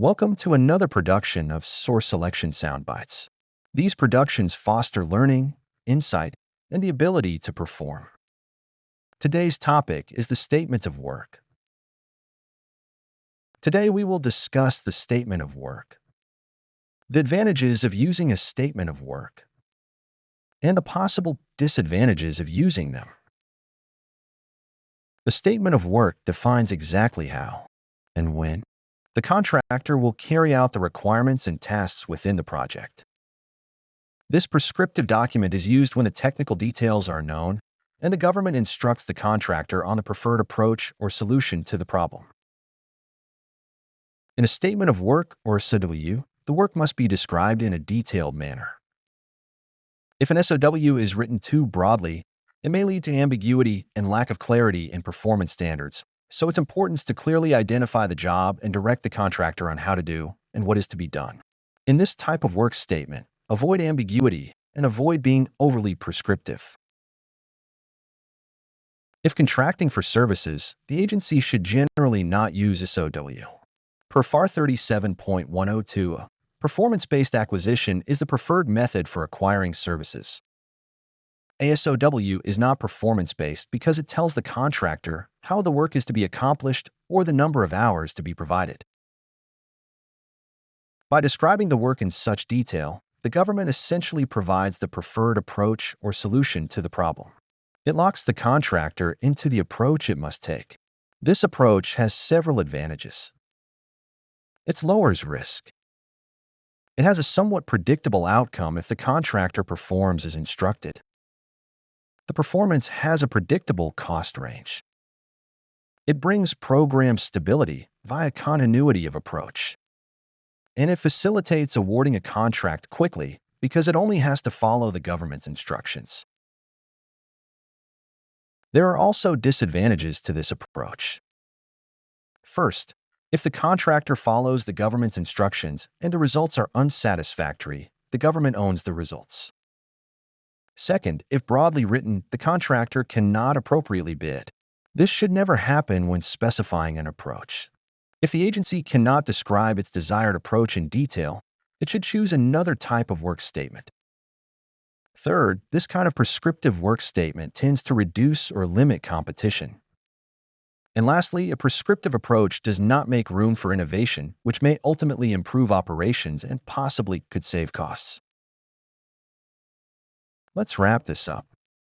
Welcome to another production of Source Selection Soundbites. These productions foster learning, insight, and the ability to perform. Today's topic is the statement of work. Today we will discuss the statement of work, the advantages of using a statement of work, and the possible disadvantages of using them. The statement of work defines exactly how and when the contractor will carry out the requirements and tasks within the project. This prescriptive document is used when the technical details are known and the government instructs the contractor on the preferred approach or solution to the problem. In a statement of work or SOW, the work must be described in a detailed manner. If an SOW is written too broadly, it may lead to ambiguity and lack of clarity in performance standards, so it's important to clearly identify the job and direct the contractor on how to do and what is to be done. In this type of work statement, avoid ambiguity and avoid being overly prescriptive. If contracting for services, the agency should generally not use a SOW. Per FAR 37.102, performance-based acquisition is the preferred method for acquiring services. A SOW is not performance-based because it tells the contractor how the work is to be accomplished or the number of hours to be provided. By describing the work in such detail, the government essentially provides the preferred approach or solution to the problem. It locks the contractor into the approach it must take. This approach has several advantages. It lowers risk. It has a somewhat predictable outcome if the contractor performs as instructed. The performance has a predictable cost range. It brings program stability via continuity of approach. And it facilitates awarding a contract quickly because it only has to follow the government's instructions. There are also disadvantages to this approach. First, if the contractor follows the government's instructions and the results are unsatisfactory, the government owns the results. Second, if broadly written, the contractor cannot appropriately bid. This should never happen when specifying an approach. If the agency cannot describe its desired approach in detail, it should choose another type of work statement. Third, this kind of prescriptive work statement tends to reduce or limit competition. And lastly, a prescriptive approach does not make room for innovation, which may ultimately improve operations and possibly could save costs. Let's wrap this up.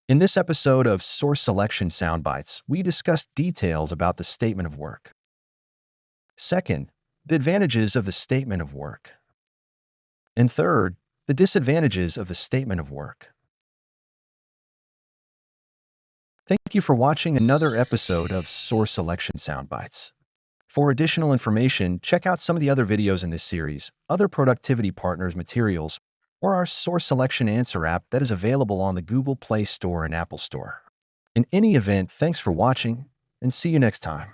In this episode of Source Selection Soundbites, we discussed details about the statement of work. Second, the advantages of the statement of work. And third, the disadvantages of the statement of work. Thank you for watching another episode of Source Selection Soundbites. For additional information, check out some of the other videos in this series, other Productivity Partners materials, or our Source Selection Answer app that is available on the Google Play Store and Apple Store. In any event, thanks for watching, and see you next time.